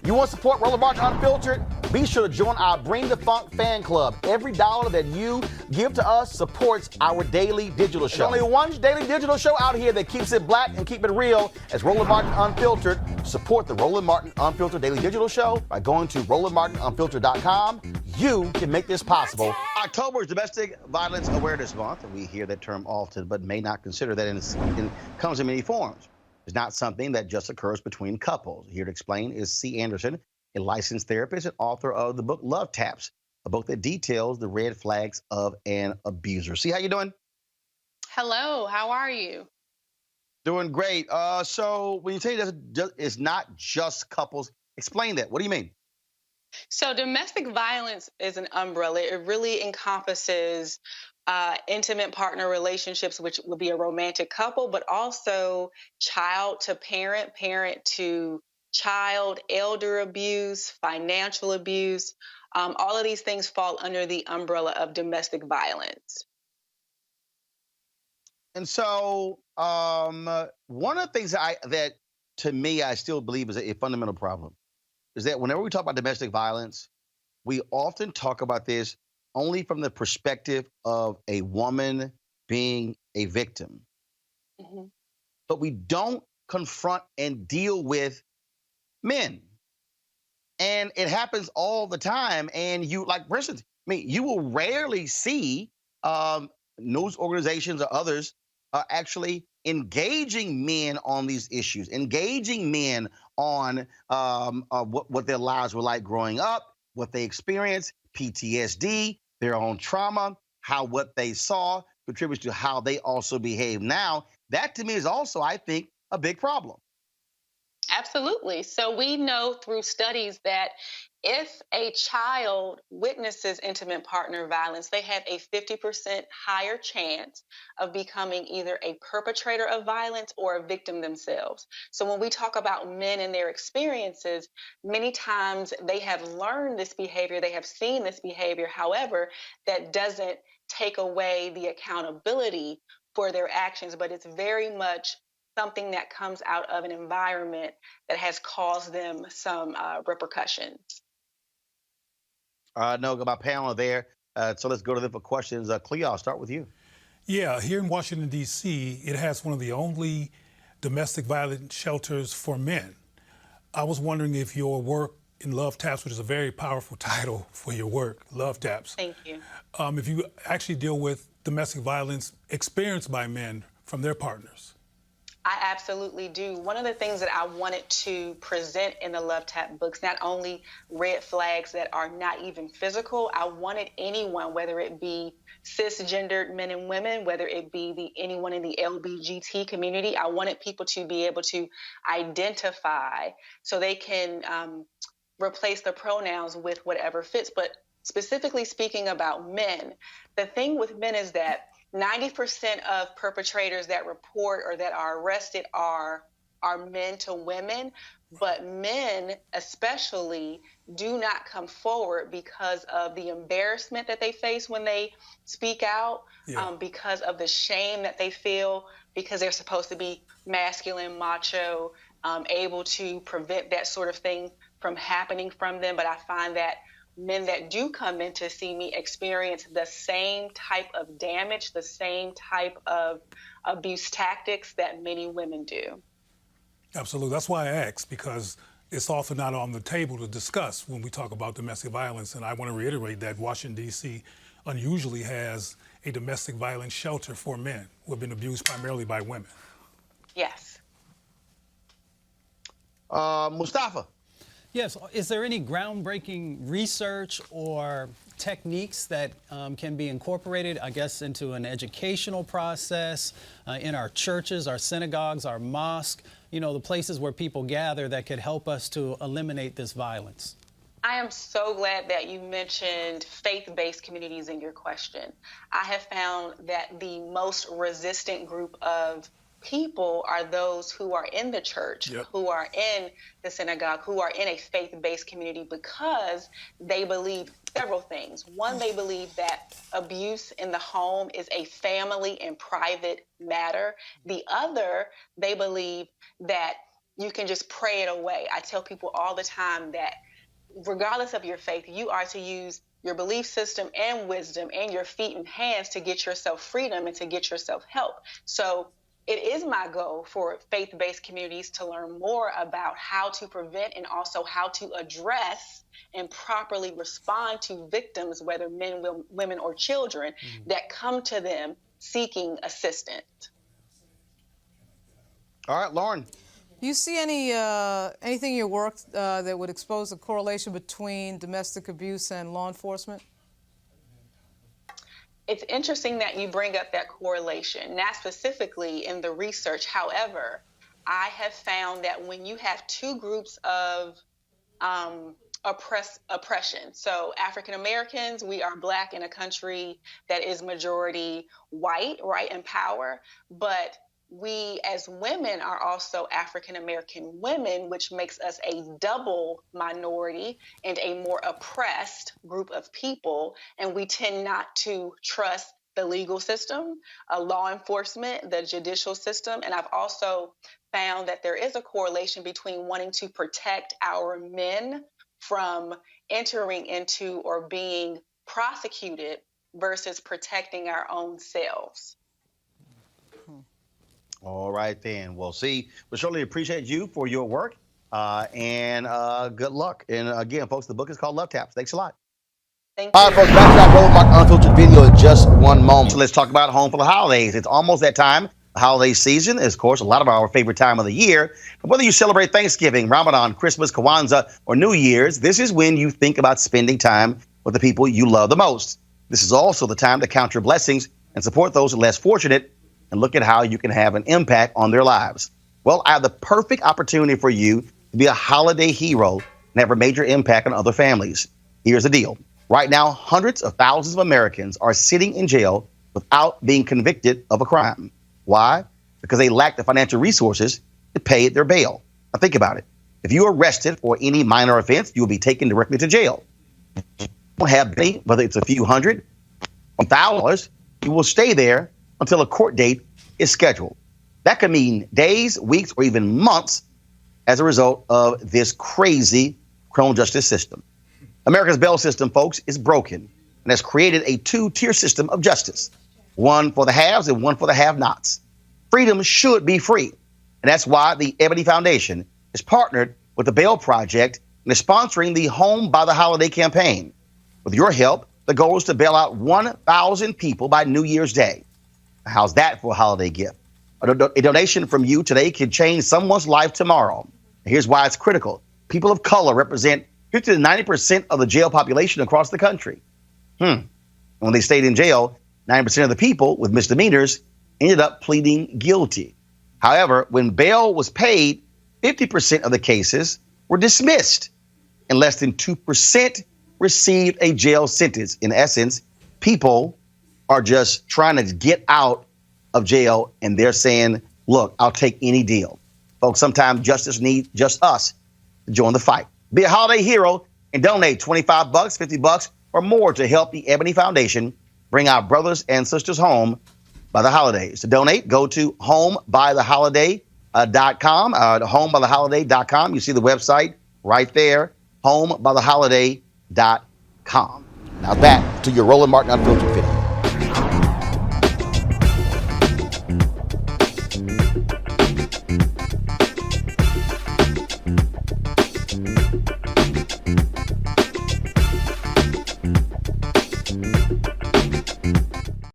You want to support Roland Martin Unfiltered? Be sure to join our Bring the Funk fan club. Every dollar that you give to us supports our daily digital show. There's only one daily digital show out here that keeps it black and keep it real as Roland Martin Unfiltered. Support the Roland Martin Unfiltered daily digital show by going to RolandMartinUnfiltered.com. You can make this possible. October is Domestic Violence Awareness Month, and we hear that term often, but may not consider that it comes in many forms. It's not something that just occurs between couples. Here to explain is C. Anderson, a licensed therapist and author of the book Love Taps, a book that details the red flags of an abuser. See, how you doing? Hello, how are you? Doing great. So when you say it's not just couples, explain that. What do you mean? So domestic violence is an umbrella. It really encompasses intimate partner relationships, which would be a romantic couple, but also child to parent, parent to child, elder abuse, financial abuse. All of these things fall under the umbrella of domestic violence. And so one of the things that to me, I still believe is a fundamental problem is that whenever we talk about domestic violence, we often talk about this only from the perspective of a woman being a victim. Mm-hmm. But we don't confront and deal with men. And it happens all the time. And you, like, for instance, you will rarely see news organizations or others actually engaging men on these issues, engaging men on what their lives were like growing up, what they experienced, PTSD, their own trauma, how what they saw contributes to how they also behave now. That to me is also, I think, a big problem. Absolutely. So we know through studies that if a child witnesses intimate partner violence, they have a 50% higher chance of becoming either a perpetrator of violence or a victim themselves. So when we talk about men and their experiences, many times they have learned this behavior, they have seen this behavior. However, that doesn't take away the accountability for their actions, but it's very much something that comes out of an environment that has caused them some repercussions. No, got my panel there. So let's go to them for questions. Cleo, I'll start with you. Yeah, here in Washington, D.C., it has one of the only domestic violence shelters for men. I was wondering if your work in Love Taps, which is a very powerful title for your work, Love Taps. Thank you. If you actually deal with domestic violence experienced by men from their partners. I absolutely do. One of the things that I wanted to present in the Love Tap books, not only red flags that are not even physical, I wanted anyone, whether it be cisgendered men and women, whether it be anyone in the LBGT community, I wanted people to be able to identify so they can replace the pronouns with whatever fits. But specifically speaking about men, the thing with men is that 90% of perpetrators that report or that are arrested are men to women, but men especially do not come forward because of the embarrassment that they face when they speak out, because of the shame that they feel, because they're supposed to be masculine, macho, able to prevent that sort of thing from happening from them. But I find that men that do come in to see me experience the same type of damage, the same type of abuse tactics that many women do. Absolutely. That's why I asked, because it's often not on the table to discuss when we talk about domestic violence. And I want to reiterate that Washington, D.C. unusually has a domestic violence shelter for men who have been abused primarily by women. Yes. Mustafa. Yes. Is there any groundbreaking research or techniques that can be incorporated, I guess, into an educational process in our churches, our synagogues, our mosques, the places where people gather that could help us to eliminate this violence? I am so glad that you mentioned faith-based communities in your question. I have found that the most resistant group of people are those who are in the church, who are in the synagogue, who are in a faith-based community, because they believe several things. One, they believe that abuse in the home is a family and private matter. The other, they believe that you can just pray it away. I tell people all the time that regardless of your faith, you are to use your belief system and wisdom and your feet and hands to get yourself freedom and to get yourself help. So it is my goal for faith-based communities to learn more about how to prevent and also how to address and properly respond to victims, whether men, women, or children, that come to them seeking assistance. All right, Lauren. Do you see anything in your work that would expose a correlation between domestic abuse and law enforcement? It's interesting that you bring up that correlation, not specifically in the research. However, I have found that when you have two groups of oppression, so African Americans, we are Black in a country that is majority white, right, in power, but we as women are also African American women, which makes us a double minority and a more oppressed group of people. And we tend not to trust the legal system, law enforcement, the judicial system. And I've also found that there is a correlation between wanting to protect our men from entering into or being prosecuted versus protecting our own selves. All right, then. Well, see, we certainly appreciate you for your work and good luck. And again, folks, the book is called Love Taps. Thanks a lot. Thank you. All right, folks, back to that Roland Martin Unfiltered video in just one moment. So let's talk about home for the holidays. It's almost that time. The holiday season is, of course, a lot of our favorite time of the year. But whether you celebrate Thanksgiving, Ramadan, Christmas, Kwanzaa, or New Year's, this is when you think about spending time with the people you love the most. This is also the time to count your blessings and support those less fortunate and look at how you can have an impact on their lives. Well, I have the perfect opportunity for you to be a holiday hero and have a major impact on other families. Here's the deal. Right now, hundreds of thousands of Americans are sitting in jail without being convicted of a crime. Why? Because they lack the financial resources to pay their bail. Now think about it. If you are arrested for any minor offense, you will be taken directly to jail. If you don't have money, whether it's a few hundred, $1,000, you will stay there until a court date is scheduled. That could mean days, weeks, or even months as a result of this crazy criminal justice system. America's bail system, folks, is broken and has created a two-tier system of justice, one for the haves and one for the have-nots. Freedom should be free, and that's why the Ebony Foundation is partnered with the Bail Project and is sponsoring the Home by the Holiday campaign. With your help, the goal is to bail out 1,000 people by New Year's Day. How's that for a holiday gift? A donation from you today could change someone's life tomorrow. Here's why it's critical. People of color represent 50 to 90% of the jail population across the country. When they stayed in jail, 90% of the people with misdemeanors ended up pleading guilty. However, when bail was paid, 50% of the cases were dismissed and less than 2% received a jail sentence. In essence, people are just trying to get out of jail and they're saying, look, I'll take any deal. Folks, sometimes justice needs just us to join the fight. Be a holiday hero and donate $25, $50, or more to help the Ebony Foundation bring our brothers and sisters home by the holidays. To donate, go to homebytheholiday.com, homebytheholiday.com. You see the website right there, homebytheholiday.com. Now back to your Roland Martin Unfiltered video.